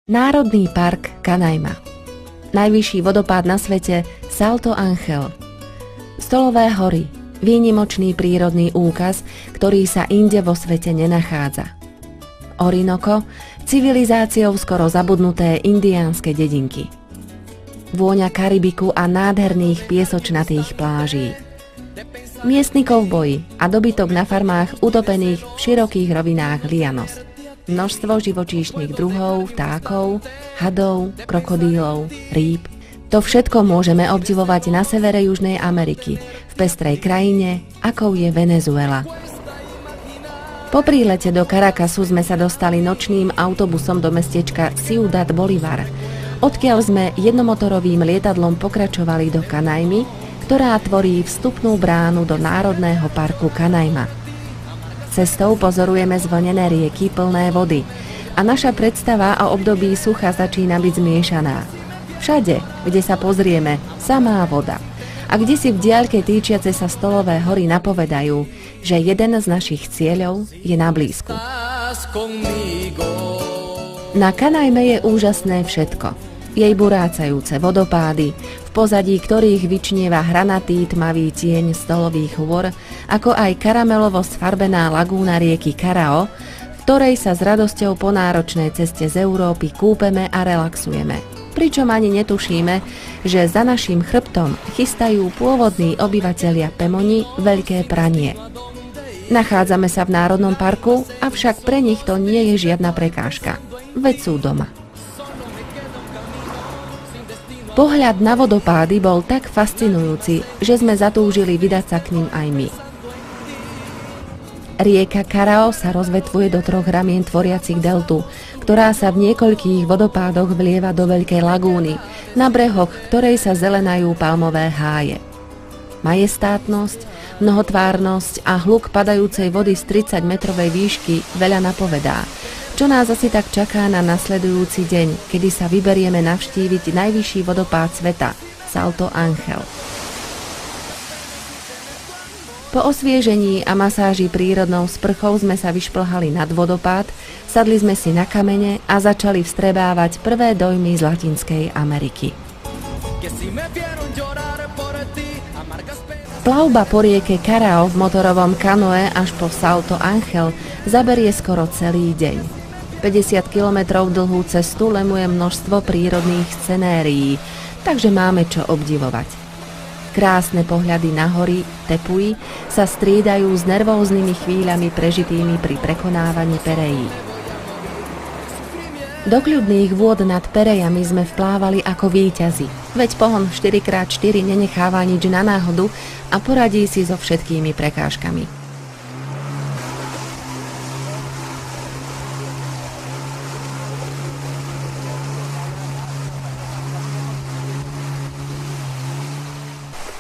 Národný park Canaima. Najvyšší vodopád na svete Salto Ángel. Stolové hory. Výnimočný prírodný úkaz, ktorý sa inde vo svete nenachádza. Orinoco. Civilizáciou skoro zabudnuté indiánske dedinky. Vôňa Karibiku a nádherných piesočnatých pláží. Miestni kovboji a dobytok na farmách utopených v širokých rovinách Lianos. Množstvo živočíšnych druhov, vtákov, hadov, krokodílov, rýb. To všetko môžeme obdivovať na severe Južnej Ameriky, v pestrej krajine, akou je Venezuela. Po prílete do Caracasu sme sa dostali nočným autobusom do mestečka Ciudad Bolívar, odkiaľ sme jednomotorovým lietadlom pokračovali do Canaimy, ktorá tvorí vstupnú bránu do Národného parku Canaima. Cestou pozorujeme zvlnené rieky plné vody a naša predstava o období sucha začína byť zmiešaná. Všade, kde sa pozrieme, samá voda. A kde si v diaľke týčiace sa stolové hory napovedajú, že jeden z našich cieľov je na blízku. Na Canaime je úžasné všetko. Jej burácajúce vodopády, v pozadí ktorých vyčnieva hranatý tmavý tieň stolových hôr, ako aj karamelovo sfarbená lagúna rieky Carao, v ktorej sa s radosťou po náročnej ceste z Európy kúpeme a relaxujeme. Pričom ani netušíme, že za naším chrbtom chystajú pôvodní obyvatelia Pemoni veľké pranie. Nachádzame sa v Národnom parku, avšak pre nich to nie je žiadna prekážka. Veď sú doma. Pohľad na vodopády bol tak fascinujúci, že sme zatúžili vydať sa k ním aj my. Rieka Carao sa rozvetvuje do 3 ramien tvoriacich deltu, ktorá sa v niekoľkých vodopádoch vlieva do veľkej lagúny, na brehoch ktorej sa zelenajú palmové háje. Majestátnosť, mnohotvárnosť a hluk padajúcej vody z 30-metrovej výšky veľa napovedá, čo nás asi tak čaká na nasledujúci deň, kedy sa vyberieme navštíviť najvyšší vodopád sveta, Salto Ángel. Po osviežení a masáži prírodnou sprchou sme sa vyšplhali nad vodopád, sadli sme si na kamene a začali vstrebávať prvé dojmy z Latinskej Ameriky. Plavba po rieke Carao v motorovom kanoe až po Salto Ángel zaberie skoro celý deň. 50 kilometrov dlhú cestu lemuje množstvo prírodných scenérií, takže máme čo obdivovať. Krásne pohľady na hory, Tepuy, sa striedajú s nervóznymi chvíľami prežitými pri prekonávaní perejí. Do kľudných vôd nad perejami sme vplávali ako víťazi, veď pohon 4x4 nenecháva nič na náhodu a poradí si so všetkými prekážkami.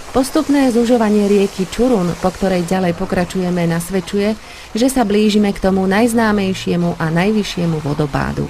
Postupné zužovanie rieky Čurun, po ktorej ďalej pokračujeme, nasvedčuje, že sa blížime k tomu najznámejšiemu a najvyššiemu vodopádu.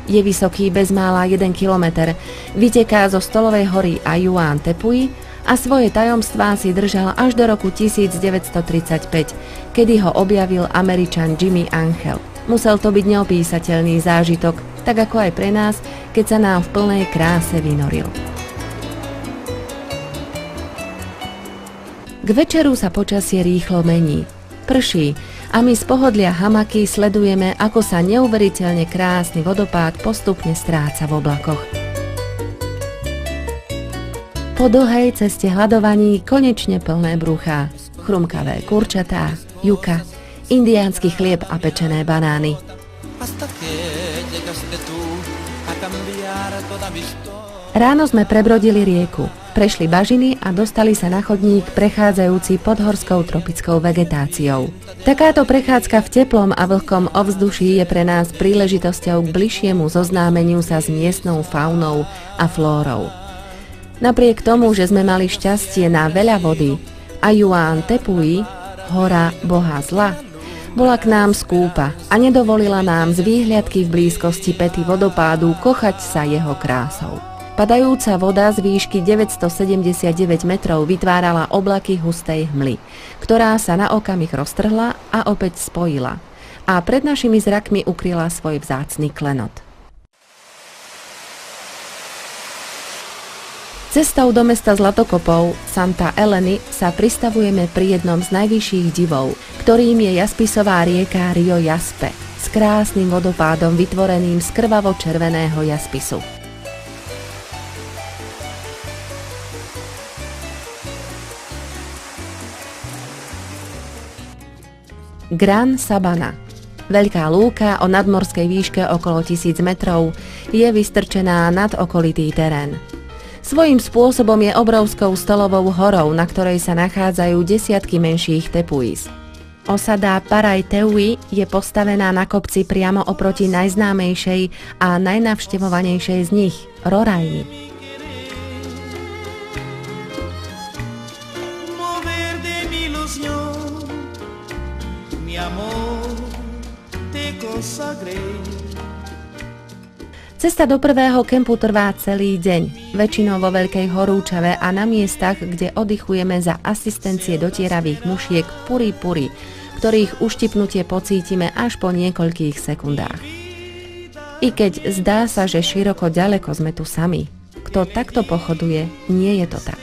Je vysoký bezmála 1 kilometer, vyteká zo stolovej hory Ayuan Tepuy a svoje tajomstvá si držal až do roku 1935, kedy ho objavil Američan Jimmy Ángel. Musel to byť neopísateľný zážitok, tak ako aj pre nás, keď sa nám v plnej kráse vynoril. K večeru sa počasie rýchlo mení. Prší a my z pohodlia hamaky sledujeme, ako sa neuveriteľne krásny vodopád postupne stráca v oblakoch. Po dlhej ceste hľadovaní konečne plné bruchá, chrumkavé kurčatá, juka, indiánsky chlieb a pečené banány. Ráno sme prebrodili rieku, prešli bažiny a dostali sa na chodník prechádzajúci podhorskou tropickou vegetáciou. Takáto prechádzka v teplom a vlhkom ovzduší je pre nás príležitosťou k bližšiemu zoznámeniu sa s miestnou faunou a flórou. Napriek tomu, že sme mali šťastie na veľa vody, Ayuan Tepuy, hora boha zla, bola k nám skúpa a nedovolila nám z výhliadky v blízkosti päty vodopádu kochať sa jeho krásou. Padajúca voda z výšky 979 metrov vytvárala oblaky hustej hmly, ktorá sa na okamih roztrhla a opäť spojila. A pred našimi zrakmi ukryla svoj vzácny klenot. Cestou do mesta Zlatokopov, Santa Eleny, sa pristavujeme pri jednom z najvyšších divov, ktorým je jaspisová rieka Rio Jaspe, s krásnym vodopádom vytvoreným z krvavo-červeného jaspisu. Gran Sabana. Veľká lúka o nadmorskej výške okolo 1000 metrov je vystrčená nad okolitý terén. Svojím spôsobom je obrovskou stolovou horou, na ktorej sa nachádzajú desiatky menších tepuís. Osada Paraj Teui je postavená na kopci priamo oproti najznámejšej a najnavštevovanejšej z nich, Roraimi. Cesta do prvého kempu trvá celý deň, väčšinou vo Veľkej Horúčave a na miestach, kde oddychujeme za asistencie dotieravých mušiek puri-puri, ktorých uštipnutie pocítime až po niekoľkých sekundách. I keď zdá sa, že široko ďaleko sme tu sami, kto takto pochoduje, nie je to tak.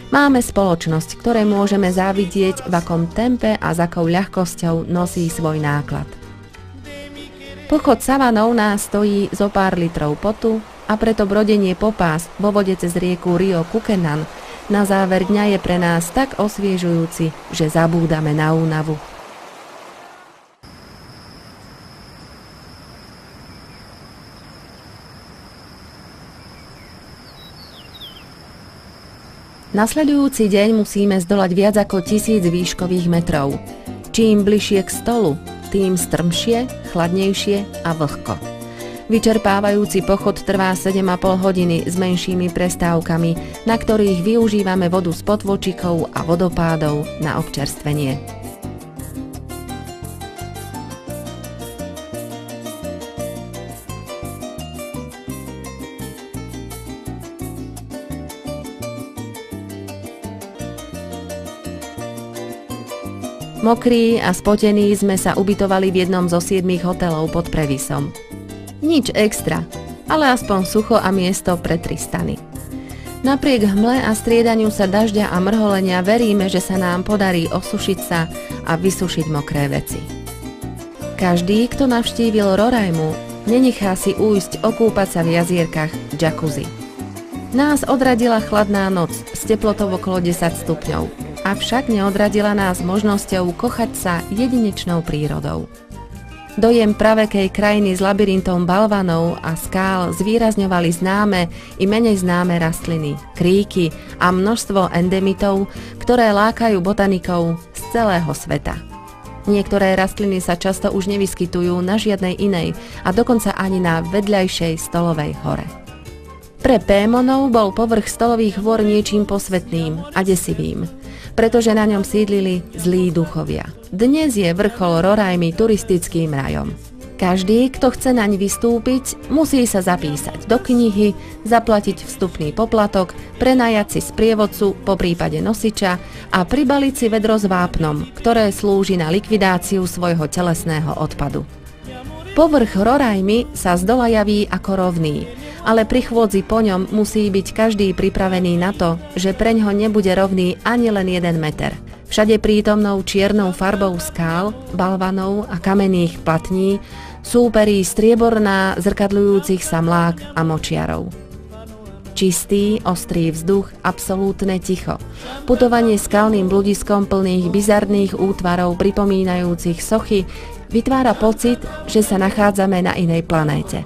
Máme spoločnosť, ktoré môžeme závidieť, v akom tempe a s akou ľahkosťou nosí svoj náklad. Pochod savanou nás stojí zo pár litrov potu a preto brodenie po pás vo vode cez rieku Rio Kukenan na záver dňa je pre nás tak osviežujúci, že zabúdame na únavu. Nasledujúci deň musíme zdolať viac ako 1000 výškových metrov. Čím bližšie k stolu, tým strmšie, chladnejšie a vlhko. Vyčerpávajúci pochod trvá 7,5 hodiny s menšími prestávkami, na ktorých využívame vodu z potôčikov a vodopádov na občerstvenie. Mokrí a spotení sme sa ubytovali v jednom zo 7 hotelov pod Previsom. Nič extra, ale aspoň sucho a miesto pre 3 stany. Napriek hmle a striedaniu sa dažďa a mrholenia veríme, že sa nám podarí osušiť sa a vysušiť mokré veci. Každý, kto navštívil Roraimu, nenechá si újsť okúpať sa v jazierkach jacuzzi. Nás odradila chladná noc s teplotou okolo 10 stupňov. Avšak neodradila nás možnosťou kochať sa jedinečnou prírodou. Dojem pravekej krajiny s labyrintom balvanov a skál zvýrazňovali známe i menej známe rastliny, kríky a množstvo endemitov, ktoré lákajú botanikov z celého sveta. Niektoré rastliny sa často už nevyskytujú na žiadnej inej a dokonca ani na vedľajšej stolovej hore. Pre Pémonov bol povrch stolových hôr niečím posvetným a desivým, pretože na ňom sídlili zlí duchovia. Dnes je vrchol Roraimi turistickým rajom. Každý, kto chce naň vystúpiť, musí sa zapísať do knihy, zaplatiť vstupný poplatok, prenajať si sprievodcu, poprípade nosiča a pribaliť si vedro s vápnom, ktoré slúži na likvidáciu svojho telesného odpadu. Povrch Roraimi sa zdola javí ako rovný, ale pri chôdzi po ňom musí byť každý pripravený na to, že preňho nebude rovný ani len 1 meter. Všade prítomnou čiernou farbou skál, balvanov a kamenných platní súperí strieborná zrkadľujúcich sa mlák a močiarov. Čistý, ostrý vzduch, absolútne ticho. Putovanie skalným bludiskom plných bizarných útvarov pripomínajúcich sochy vytvára pocit, že sa nachádzame na inej planéte.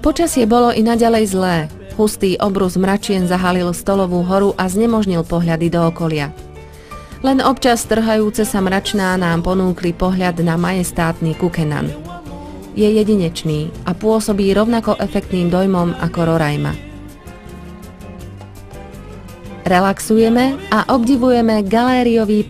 Počasie bolo i naďalej zlé. Hustý obrus mračien zahalil stolovú horu a znemožnil pohľady do okolia. Len občas trhajúce sa mračná nám ponúkli pohľad na majestátny Kukenan. Je jedinečný a pôsobí rovnako efektným dojmom ako Roraima. Relaxujeme a obdivujeme galériový